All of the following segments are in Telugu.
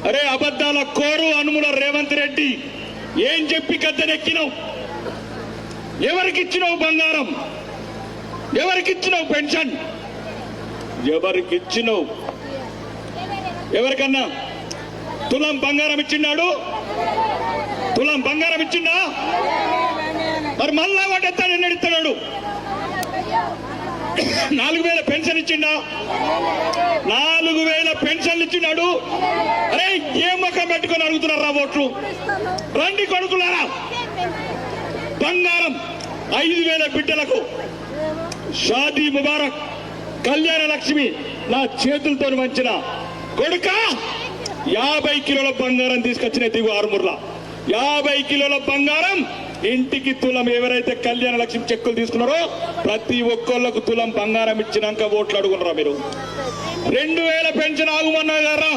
అరే అబద్ధాల కోరు అనుముల రేవంత్ రెడ్డి ఏం చెప్పి గద్దెనెక్కినావు? ఎవరికిచ్చినావు బంగారం? ఎవరికిచ్చినావు పెన్షన్? ఎవరికిచ్చినావు? ఎవరికన్నా తులం బంగారం ఇచ్చిన్నాడు? తులం బంగారం ఇచ్చిందా? మరి మళ్ళా వాటెత్తాడు ఎన్నడిస్తున్నాడు? 4000 పెన్షన్ ఇచ్చిండా? 4000 పెన్షన్లు ఇచ్చినాడు. అరే ఏ ముఖం పెట్టుకొని అడుగుతున్నారా ఓట్లు? రండి కొడుకులారా, బంగారం 5000 బిడ్డలకు షాదీ ముబారక్ కళ్యాణ లక్ష్మి నా చేతులతో వంచిన కొడుక 50 కిలోల బంగారం తీసుకొచ్చిన దిగు ఆరుమూర్ల 50 కిలోల బంగారం ఇంటికి తులం. ఎవరైతే కళ్యాణ లక్ష్మి చెక్కులు తీసుకున్నారో ప్రతి ఒక్కళ్ళకు తులం బంగారం ఇచ్చినాక ఓట్లు అడుగున్నారా మీరు? 2000 పెన్షన్ ఆగుమన్నా గారా,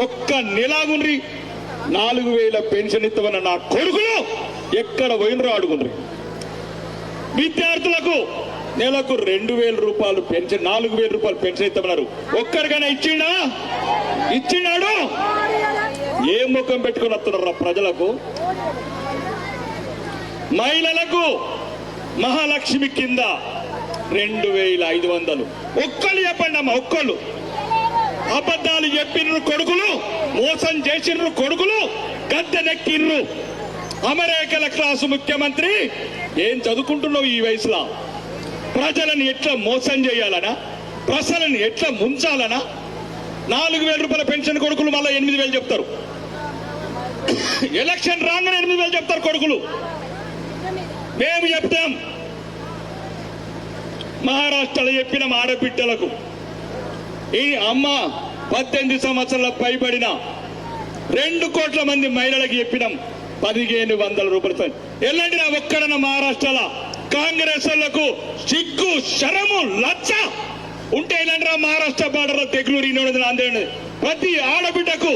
ఒక్క నెలాగుండ్రి 4000 పెన్షన్ ఇస్తామన్న నా కొడుకులు ఎక్కడ పోయినరో అడుగుండ్రి. విద్యార్థులకు నెలకు 2000 రూపాయలు పెన్షన్, 4000 రూపాయలు పెన్షన్ ఇస్తామన్నారు. ఒక్కరికైనా ఇచ్చిండా? ఇచ్చినాడు? ఏ ముఖం పెట్టుకుని వస్తున్నారా ప్రజలకు? మహిళలకు మహాలక్ష్మి కింద 2500. ఒక్కళ్ళు చెప్పండి అమ్మ, ఒక్కళ్ళు. అబద్ధాలు చెప్పిన కొడుకులు, మోసం చేసిన కొడుకులు గద్దెనెక్కిర్రు. అమెరికల క్లాసు ముఖ్యమంత్రి ఏం చదువుకుంటున్నావు ఈ వయసులో? ప్రజలను ఎట్లా మోసం చేయాలనా? ప్రజలను ఎట్లా ముంచాలనా? 4000 రూపాయల పెన్షన్ కొడుకులు మళ్ళీ 8000 చెప్తారు. ఎలక్షన్ రాగానే 8000 చెప్తారు కొడుకులు. మేము చెప్తాం, మహారాష్ట్రలో చెప్పిన ఆడబిడ్డలకు ఈ అమ్మ 18 సంవత్సరాల పైబడిన 2 కోట్ల మంది మహిళలకు చెప్పినాం 1500 రూపాయలు. ఎలాంటి నా ఒక్కడన మహారాష్ట్రలో కాంగ్రెస్ వాళ్లకు సిగ్గు శరము లచ్చ ఉంటే ఇలాంటి మహారాష్ట్ర బార్డర్ తెగులు ఆంధ్ర ప్రతి ఆడబిడ్డకు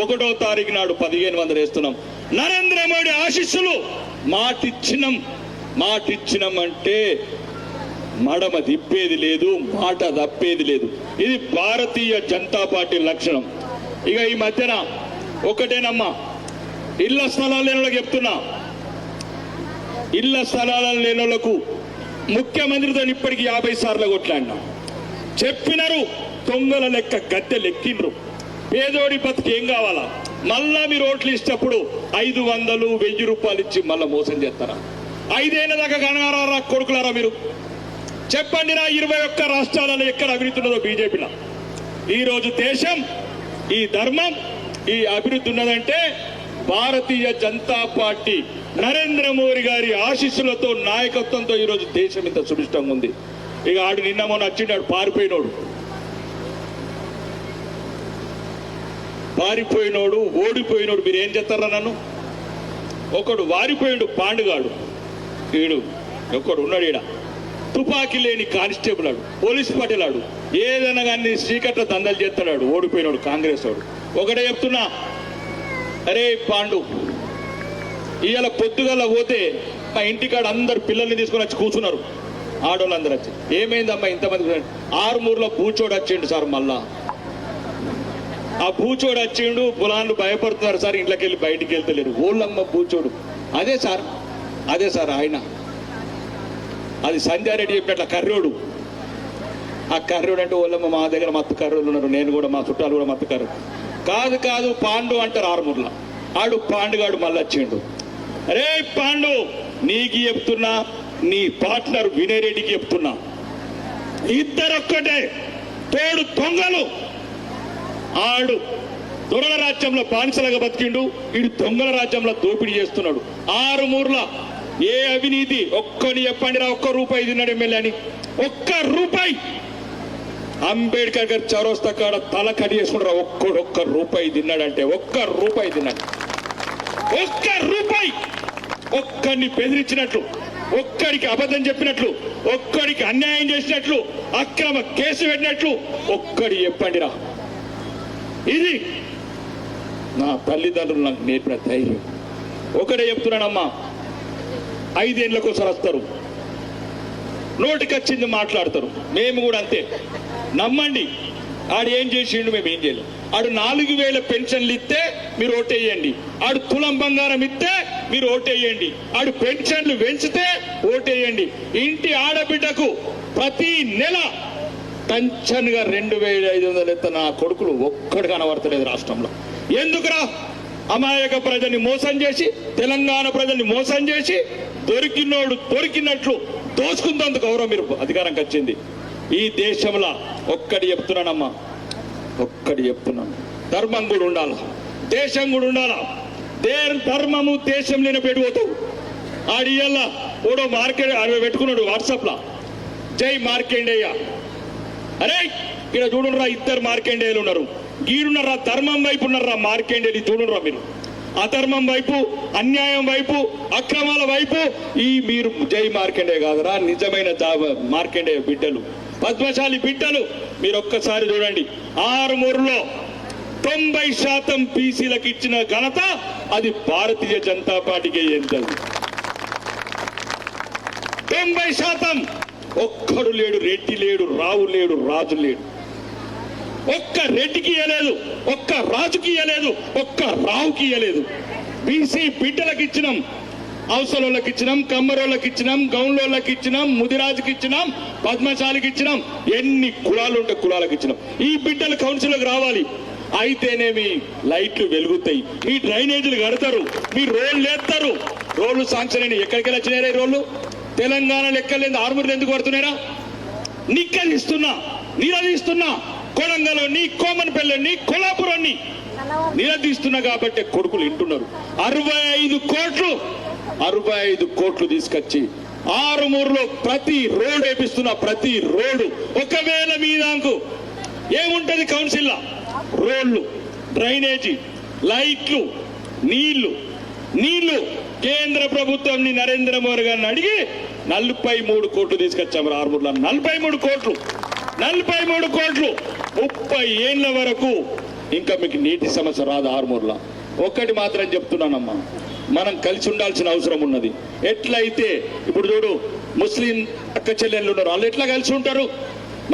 1వ తారీఖు నాడు 1500 వేస్తున్నాం. నరేంద్ర మోడీ ఆశీస్సులు మాటిచ్చినం అంటే మడమ తిప్పేది లేదు, మాట తప్పేది లేదు. ఇది భారతీయ జనతా పార్టీ లక్షణం. ఇక ఈ మధ్యన ఒకటేనమ్మా, ఇళ్ల స్థలాలు లేని వాళ్ళకి చెప్తున్నా, ఇళ్ల స్థలాలు లేని వాళ్ళకు ముఖ్యమంత్రితో ఇప్పటికీ 50 సార్లు కొట్లాడినా. చెప్పినారు దొంగల లెక్క గద్దె లెక్కిండ్రు. పేదోడి బతికి ఏం కావాలా? మళ్ళా మీరు ఓట్లు ఇచ్చినప్పుడు 500, 1000 రూపాయలు ఇచ్చి మళ్ళా మోసం చేస్తారా? 5 ఏళ్ల దాకా కనగారా కొడుకులారా మీరు? చెప్పండి నా 21 రాష్ట్రాలలో ఎక్కడ అభివృద్ధి ఉన్నదో బీజేపీలో. ఈరోజు దేశం, ఈ ధర్మం, ఈ అభివృద్ధి ఉన్నదంటే భారతీయ జనతా పార్టీ నరేంద్ర మోడీ గారి ఆశీస్సులతో, నాయకత్వంతో ఈరోజు దేశం ఇంత సుభిష్టంగా ఉంది. ఇక ఆడు నిన్న మొన్న వచ్చిండాడు పారిపోయినోడు ఓడిపోయినోడు మీరు ఏం చేస్తారా? నన్ను ఒకడు వారిపోయాడు, పాండుగాడు. వీడు ఒకడు ఉన్నాడు ఈడ, తుపాకీ లేని కానిస్టేబుల్ ఆడు, పోలీసు పటేలాడు, ఏదైనా కానీ శ్రీకట్ల దందలు చేస్తాడు. ఓడిపోయినాడు కాంగ్రెస్ వాడు. ఒకటే చెప్తున్నా, అరే పాండు, ఇవాళ పొద్దుగల పోతే మా ఇంటికాడ అందరు పిల్లల్ని తీసుకొని వచ్చి కూర్చున్నారు. ఆడవాళ్ళందరూ వచ్చి ఏమైందమ్మా ఇంతమంది? ఆరుమూరులో బూచోడు వచ్చిండు సార్. మళ్ళా ఆ బూచోడు వచ్చిండు, పొలాన్ని భయపడుతున్నారు సార్, ఇంట్లోకి వెళ్ళి బయటికి వెళ్తలేరు. ఓళ్ళమ్మ బూచోడు. అదే సార్ ఆయన, అది సంజయ్ రెడ్డి చెప్పినట్ల కర్రోడు. ఆ కర్రోడు అంటే ఓళ్ళమ్మ మా దగ్గర మత్తు కర్రోలు ఉన్నారు, నేను కూడా మా చుట్టాలు కూడా మత్తు కర్రోడు. కాదు పాండు అంటారు ఆరుమూరులో. ఆడు పాండుగాడు మళ్ళీ వచ్చిండు. అరే పాండు, నీకు చెప్తున్నా, నీ పార్ట్నర్ వినయ్ రెడ్డికి చెప్తున్నా, ఇద్దరొక్కటే తోడు దొంగలు. ఆడు దొరల రాజ్యంలో బానిసలుగా బతికిండు, వీడు దొంగల రాజ్యంలో దోపిడీ చేస్తున్నాడు. ఆరుమూరులో ఏ అవినీతి ఒక్కని చెప్పండి రా, 1 రూపాయి తిన్నాడు ఎమ్మెల్యే అని? 1 రూపాయి. అంబేద్కర్ గారు చౌరస్తా కాడ తల కడి చేసుకుంటారా? 1 రూపాయి తిన్నాడంటే 1 రూపాయి తిన్నాడు. 1 రూపాయి. ఒక్కడిని బెదిరించినట్లు, ఒక్కడికి అబద్ధం చెప్పినట్లు, ఒక్కడికి అన్యాయం చేసినట్లు, అక్రమ కేసు పెట్టినట్లు ఒక్కడి చెప్పండిరా. ఇది నా తల్లిదండ్రులు నాకు నేర్పిన ధైర్యం. ఒకటే చెప్తున్నానమ్మా, 5 ఏళ్ళకోసారి వస్తారు, నోటికొచ్చింది మాట్లాడతారు. మేము కూడా అంతే. నమ్మండి, ఆడు ఏం చేసిండు, మేము ఏం చేయలేం. ఆడు 4000 పెన్షన్లు ఇస్తే మీరు ఓటేయండి, ఆడు తులం బంగారం ఇస్తే మీరు ఓటేయండి, ఆడు పెన్షన్లు పెంచితే ఓటేయండి. ఇంటి ఆడబిడ్డకు ప్రతి నెల టెన్షన్గా 2500 ఎత్త నా కొడుకులు ఒక్కడు కనబడతలేదు రాష్ట్రంలో. ఎందుకురా? అమాయక ప్రజల్ని మోసం చేసి, తెలంగాణ ప్రజల్ని మోసం చేసి, దొరికినోడు దొరికినట్లు దోచుకుందందుకు గౌరవం మీరు అధికారంకి వచ్చింది. ఈ దేశంలో ఒక్కటి చెప్తున్నానమ్మా, ఒక్కటి చెప్తున్నాను, ధర్మం కూడా ఉండాల, దేశం కూడా ఉండాల. ధర్మము దేశం లేని పెడిపోతావు. ఆడియల్ల ఓడో మార్కెట్ పెట్టుకున్నాడు వాట్సాప్లో, జై మార్కెండేయ. అరే ఇక్కడ చూడునరా, 2 మార్కెండేయులు ఉన్నారు. గీడున్నారా, ధర్మం వైపు ఉన్నారా మార్కెండేయులు చూడునరా మీరు. అధర్మం వైపు, అన్యాయం వైపు, అక్రమాల వైపు ఈ మీరు జై మార్కెండేయ కాదురా, నిజమైన మార్కెండేయ బిడ్డలు, పద్మశాలి బిడ్డలు. మీరు ఒక్కసారి చూడండి, ఆరుమూరులో 90% బీసీలకు ఇచ్చిన ఘనత అది భారతీయ జనతా పార్టీకి ఎంతది. 90%. ఒక్కడు లేడు, రెడ్డి లేడు, రావు లేడు, రాజు లేడు. ఒక్క రెడ్డికి ఇయ్యలేదు, ఒక్క రాజుకి ఇయ్యలేదు, ఒక్క రావుకి ఇయ్యలేదు. బీసీ బిడ్డలకు ఇచ్చినాం, అవసరోళ్ళకి ఇచ్చినాం, కమ్మరోళ్ళకి ఇచ్చినాం, గౌన్లోళ్ళకి ఇచ్చినాం, ముదిరాజుకి ఇచ్చినాం, పద్మశాలికి ఇచ్చినాం. ఎన్ని కులాలు ఉంటే కులాలకు ఇచ్చినాం. ఈ బిడ్డలు కౌన్సిల్కి రావాలి, అయితేనేమి లైట్లు వెలుగుతాయి, మీ డ్రైనేజీలు కడతారు, మీ రోడ్లు వేస్తారు. రోడ్లు శాంక్షన్ అయినా ఎక్కడికి వచ్చినారా? ఈ రోడ్లు తెలంగాణ లెక్కలేదు, ఆరుమూరులు ఎందుకు పడుతున్నారా? నిక్కదిస్తున్నా, నిలదీస్తున్నా, కొడంగల్ని, కోమన్పల్లిని, కొల్లాపురాన్ని నిలదీస్తున్నా కాబట్టి కొడుకులు వింటున్నారు. 65 కోట్లు తీసుకొచ్చి ఆరుమూరులో ప్రతి రోడ్ వేపిస్తున్నా, ప్రతి రోడ్డు. ఒకవేళ మీదాకు ఏముంటది కౌన్సిల్లో? రోడ్లు, డ్రైనేజీ, లైట్లు, నీళ్లు. కేంద్ర ప్రభుత్వంని నరేంద్ర మోడీ గారిని అడిగి 43 కోట్లు తీసుకొచ్చాము ఆరుమూరులో. 43 కోట్లు, 30 ఏళ్ల వరకు ఇంకా మీకు నీటి సమస్య రాదు ఆరుమూరులో. ఒక్కటి మాత్రం చెప్తున్నానమ్మా, మనం కలిసి ఉండాల్సిన అవసరం ఉన్నది. ఎట్లయితే ఇప్పుడు చూడు, ముస్లిం అక్క చెల్లెళ్ళు ఉన్నారు, వాళ్ళు ఎట్లా కలిసి ఉంటారు?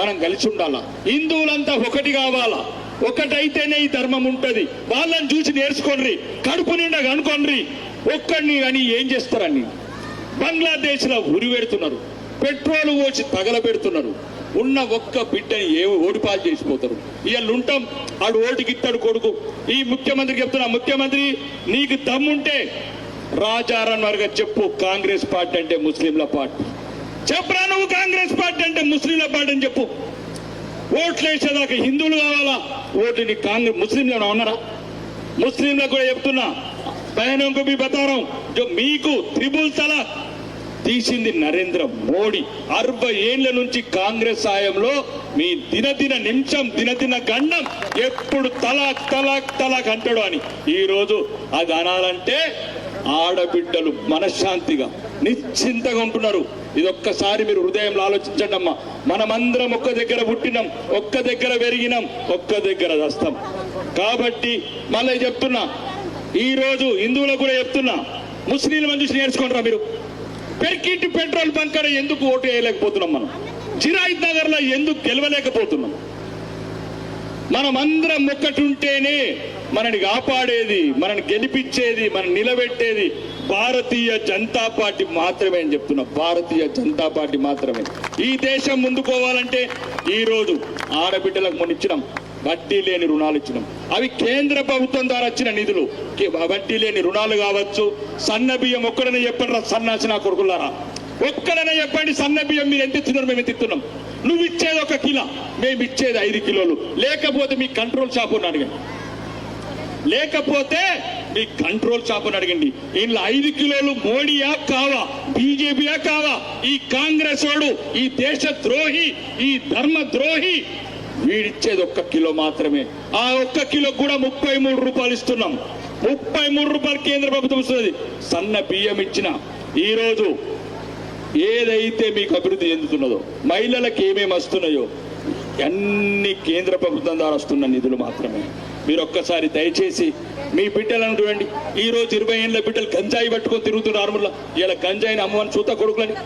మనం కలిసి ఉండాలా. హిందువులంతా ఒకటి కావాలా, ఒకటైతేనే ఈ ధర్మం ఉంటది. వాళ్ళని చూసి నేర్చుకోండి, కడుపు నిండా కనుకోండి. ఒక్కడిని కానీ ఏం చేస్తారని బంగ్లాదేశ్లో ఉరి పెడుతున్నారు, పెట్రోల్ పోసి తగలబెడుతున్నారు. ఉన్న ఒక్క బిడ్డని ఓడిపాలు చేసిపోతారు. ఇవాళ ఉంటాం, ఆడు ఓటుకి ఇస్తాడు కొడుకు. ఈ ముఖ్యమంత్రికి చెప్తున్నా, ముఖ్యమంత్రి నీకు దమ్ముంటే రాజారాం వర్గా చెప్పు, కాంగ్రెస్ పార్టీ అంటే ముస్లింల పార్టీ. చెప్పరా నువ్వు కాంగ్రెస్ పార్టీ అంటే ముస్లింల పార్టీ అని చెప్పు. ఓట్లు వేసేదాకా హిందువులు కావాలా, ఓటుని కాంగ్రెస్ ముస్లింలు ఉన్నారా? ముస్లింలకు కూడా చెప్తున్నా, బహనోంకు మీ బతారం, మీకు త్రిబుల్ తలాక్ తీసింది నరేంద్ర మోడీ. 60 ఏళ్ల నుంచి కాంగ్రెస్ సాయంలో మీ దినదిన నిమిషం, దినదిన గండం ఎప్పుడు తలాక్ తలాక్ తలాక్ అంటాడు అని. ఈ రోజు అది అనాలంటే ఆడబిడ్డలు మనశ్శాంతిగా నిశ్చింతగా ఉంటున్నారు. ఇది ఒక్కసారి మీరు హృదయంలో ఆలోచించండి అమ్మా. మనమందరం ఒక్క దగ్గర పుట్టినాం, ఒక్క దగ్గర పెరిగినాం, ఒక్క దగ్గర వస్తాం. కాబట్టి మళ్ళీ చెప్తున్నా, ఈ రోజు హిందువులకు కూడా చెప్తున్నా, ముస్లింల మంది నేర్చుకుంటారా మీరు? పెర్కింటి పెట్రోల్ బంక్ కాడ ఎందుకు ఓటు వేయలేకపోతున్నాం? మనం జిరాయిత్ నగర్ లో ఎందుకు గెలవలేకపోతున్నాం? మనమందరం ఒక్కటుంటేనే మనని కాపాడేది, మనని గెలిపించేది, మనం నిలబెట్టేది భారతీయ జనతా పార్టీ మాత్రమే అని చెప్తున్నా. భారతీయ జనతా పార్టీ మాత్రమే. ఈ దేశం ముందుకోవాలంటే ఈ రోజు ఆడబిడ్డలకు మొన్న ఇచ్చినాం, వడ్డీ లేని రుణాలు ఇచ్చినాం. అవి కేంద్ర ప్రభుత్వం ద్వారా వచ్చిన నిధులు. వడ్డీ లేని రుణాలు కావచ్చు. సన్న బియ్యం ఒక్కడనే చెప్పండి, సన్నాసిన కొడుకులారా, ఒక్కడనే చెప్పండి, సన్న బియ్యం మీరు ఎంత ఇస్తున్నారు? మేము ఎంత ఇస్తున్నాం? నువ్వు ఇచ్చేది 1 కిలో, మేము ఇచ్చేది 5 కిలోలు. లేకపోతే మీ కంట్రోల్ షాపుని అడగండి, లేకపోతే మీ కంట్రోల్ షాపుని అడగండి. ఇంట్లో 5 కిలోలు మోడీయా కావా, బీజేపీయా కావా? ఈ కాంగ్రెస్ వాడు, ఈ దేశ ద్రోహి, ఈ ధర్మ ద్రోహి, వీడిచ్చేది 1 కిలో మాత్రమే. ఆ 1 కిలో కూడా 33 రూపాయలు ఇస్తున్నాం. 33 రూపాయలు కేంద్ర ప్రభుత్వం ఇస్తున్నది. సన్న బియ్యం ఇచ్చిన ఈ రోజు ఏదైతే మీకు అభివృద్ధి చెందుతున్నదో, మహిళలకు ఏమేమి వస్తున్నాయో అన్ని కేంద్ర ప్రభుత్వం ద్వారా వస్తున్న నిధులు మాత్రమే. మీరు ఒక్కసారి దయచేసి మీ బిడ్డలను చూడండి. ఈ రోజు 20 ఏళ్ళ బిడ్డలు గంజాయి పట్టుకొని తిరుగుతున్నారు ఆరుమూరులో. ఇలా గంజాయిని అమ్మని చూత కొడుకులని.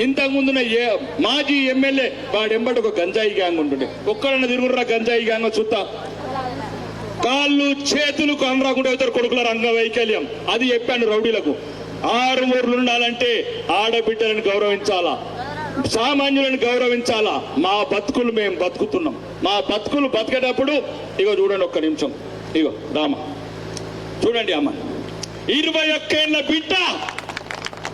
ఇంతకు ముందున మాజీ ఎమ్మెల్యే వాడెంబటి ఒక గంజాయి గ్యాంగ్ ఉంటుండే. ఒక్కడన్నా తిరుగుర్రా గంజాయి గ్యాంగ్ చూస్తా. కాళ్ళు చేతులు కనరాకుండా అవుతారు కొడుకుల అంగవైకల్యం. అది చెప్పాను రౌడీలకు. 6 ఊర్లు ఉండాలంటే ఆడబిడ్డలను గౌరవించాలా, సామాన్యులను గౌరవించాలా. మా బతుకులు మేము బతుకుతున్నాం. మా బతుకులు బతికేటప్పుడు ఇగో చూడండి, ఒక్క నిమిషం. ఇగో రామ చూడండి అమ్మ, 21 ఏళ్ల బిడ్డ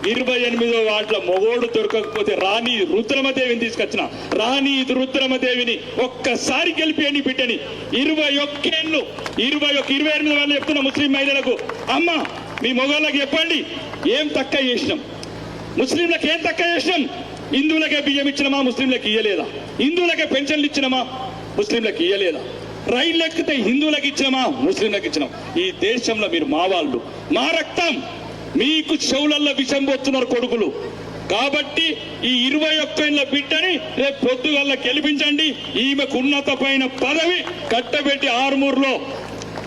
28వ వార్డుల మొగోడు దొరకకపోతే రాణి రుద్రమదేవిని తీసుకొచ్చిన. రాణి రుద్రమదేవిని ఒక్కసారి గెలిపేయండి బిడ్డని. 21 ఏళ్ళు 28 వాళ్ళు చెప్తున్న ముస్లిం మహిళలకు, అమ్మ మీ మొగోళ్ళకి చెప్పండి ఏం తక్కువ చేసినాం, ముస్లింలకు ఏం తక్కువ చేసినాం. హిందువులకే బియ్యం ఇచ్చినమా, ముస్లింలకు ఇయ్యలేదా? హిందువులకే పెన్షన్లు ఇచ్చినమా, ముస్లింలకు ఇయ్యలేదా? రైళ్ళు ఎక్కితే హిందువులకు ఇచ్చినమా, ముస్లింలకు ఇచ్చినాం. ఈ దేశంలో మీరు మా వాళ్ళు, మా రక్తం. మీకు చెవులల్లో విషం పోతున్నారు కొడుకులు. కాబట్టి ఈ 21 ఏళ్ల బిడ్డని రేపు పొద్దుగల్ల గెలిపించండి. ఈమెకు ఉన్నతమైన పదవి కట్టబెట్టి ఆరుమూరులో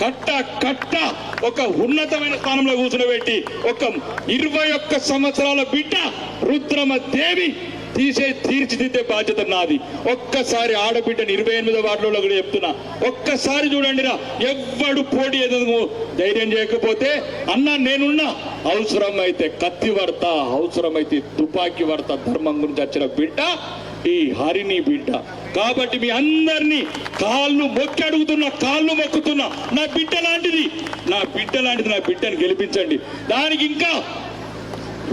కట్ట ఒక ఉన్నతమైన స్థానంలో కూర్చునబెట్టి ఒక 21 సంవత్సరాల బిడ్డ రుద్రమ దేవి తీర్చిదిద్దే బాధ్యత నాది. ఒక్కసారి ఆడబిడ్డని 28వ వార్డులో కూడా చెప్తున్నా, ఒక్కసారి చూడండి రా. ఎవ్వడు పోటీ ఎదుగు ధైర్యం చేయకపోతే అన్నా నేనున్నా, అవసరమైతే కత్తి వాడతా, అవసరమైతే తుపాకీ వాడతా. ధర్మం గురించి వచ్చిన బిడ్డ ఈ హరిని బిడ్డ. కాబట్టి మీ అందరినీ కాళ్ళు మొక్కి అడుగుతున్నా, కాళ్ళు మొక్కుతున్నా. నా బిడ్డ లాంటిది, నా బిడ్డని గెలిపించండి. దానికి ఇంకా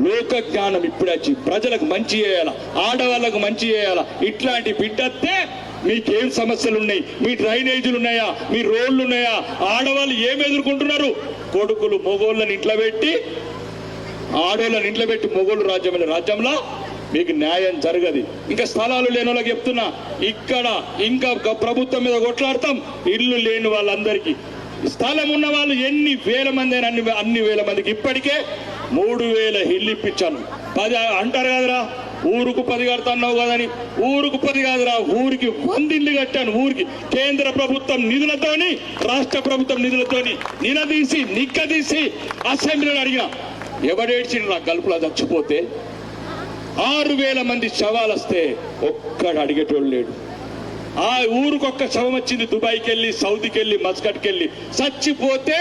లోక జ్ఞానం ఇప్పుడు వచ్చి ప్రజలకు మంచి చేయాలా, ఆడవాళ్ళకు మంచి చేయాలా. ఇట్లాంటి బిడ్డతే మీకేం సమస్యలు ఉన్నాయి, మీ డ్రైనేజీలు ఉన్నాయా, మీ రోడ్లు ఉన్నాయా, ఆడవాళ్ళు ఏమి ఎదుర్కొంటున్నారు? కొడుకులు మొగోళ్ళని ఇంట్లో పెట్టి, ఆడవాళ్ళని ఇంట్లో పెట్టి మొగోళ్ళు రాజ్యంలో మీకు న్యాయం జరగదు. ఇంకా స్థలాలు లేని వాళ్ళకి చెప్తున్నా, ఇక్కడ ఇంకా ప్రభుత్వం మీద కొట్లాడతాం. ఇల్లు లేని వాళ్ళందరికీ, స్థలం ఉన్న వాళ్ళు ఎన్ని వేల మంది అయినా అన్ని వేల మందికి ఇప్పటికే 3000 ఇల్లు ఇప్పించాను. 10 అంటారు కదరా, ఊరుకు 10 కడతాన్నావు కదని. ఊరుకు 10 కాదురా, ఊరికి 100 ఇల్లు కట్టాను. ఊరికి కేంద్ర ప్రభుత్వం నిధులతోని, రాష్ట్ర ప్రభుత్వం నిధులతోని నిలదీసి నిక్కదీసి అసెంబ్లీలో అడిగిన. ఎవడేడ్చిండు నా గల్పులా చచ్చిపోతే? 6000 మంది శవాలు వస్తే ఒక్కడు అడిగేటోళ్ళు లేడు. ఆ ఊరికొక్క శవం వచ్చింది. దుబాయ్కి వెళ్ళి, సౌదీకి వెళ్ళి, మస్కట్కి వెళ్ళి చచ్చిపోతే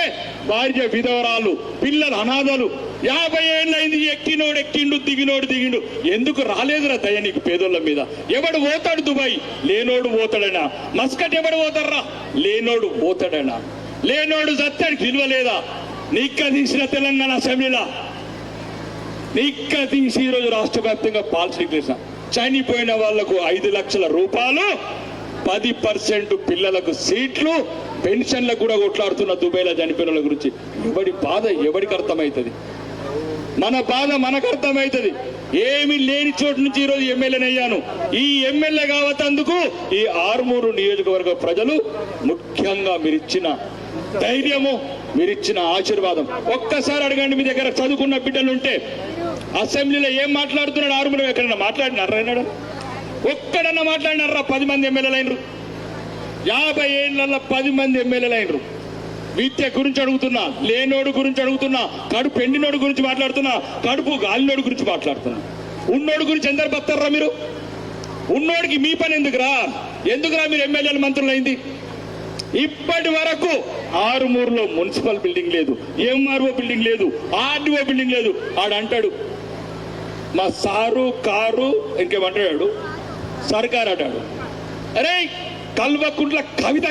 భార్య విధవరాలు, పిల్లలు అనాథలు. 50 ఏళ్ళైంది. ఎక్కిండు, దిగిండు. ఎందుకు రాలేదురా దయ నీకు పేదోళ్ళ మీద? ఎవడు పోతాడు దుబాయ్? లేనోడు పోతాడనా? మస్కట్ ఎవడు పోతారా? లేనోడు పోతాడనా? లేనోడు సత్యానికి విలువ లేదా? నిక్క తీసిన తెలంగాణ అసెంబ్లీలో నిక్క తీసి ఈరోజు రాష్ట్ర వ్యాప్తంగా పాలసీ డిక్లేర్. చనిపోయిన వాళ్లకు 5 లక్షల రూపాయలు, 10% పిల్లలకు సీట్లు, పెన్షన్లకు కూడా కొట్లాడుతున్న దుబాయ్లో చనిపోయిన వాళ్ళ గురించి. ఎవడి బాధ ఎవడికి అర్థమవుతుంది? మన బాధ మనకు అర్థమవుతుంది. ఏమి లేని చోటు నుంచి ఈరోజు ఎమ్మెల్యేని అయ్యాను. ఈ ఎమ్మెల్యే కావతందుకు ఈ ఆరుమూరు నియోజకవర్గ ప్రజలు, ముఖ్యంగా మీరిచ్చిన ధైర్యము, మీరిచ్చిన ఆశీర్వాదం. ఒక్కసారి అడగండి, మీ దగ్గర చదువుకున్న బిడ్డలు ఉంటే అసెంబ్లీలో ఏం మాట్లాడుతున్నాడు? ఆరుమూరు ఎక్కడన్నా మాట్లాడినారా? ఒక్కడన్నా మాట్లాడినారా? 10 మంది ఎమ్మెల్యేలు అయినరు. 50 ఏళ్లలో 10 మంది ఎమ్మెల్యేలు అయినరు. విద్య గురించి అడుగుతున్నా, లేనోడు గురించి అడుగుతున్నా, కడుపు ఎండినోడు గురించి మాట్లాడుతున్నా, కడుపు గాలినోడు గురించి మాట్లాడుతున్నా. ఉన్నోడు గురించి ఎందరు బతారా మీరు? ఉన్నోడికి మీ పని ఎందుకురా మీరు ఎమ్మెల్యేలు మంత్రులు అయింది? ఇప్పటి వరకు ఆరుమూరులో మున్సిపల్ బిల్డింగ్ లేదు, ఎంఆర్ఓ బిల్డింగ్ లేదు, ఆర్డీఓ బిల్డింగ్ లేదు. ఆడంటాడు మా సారు కారు ఇంకేమంటాడు, సర్కార్ అంటాడు. అరే కల్వకుంట్ల కవిత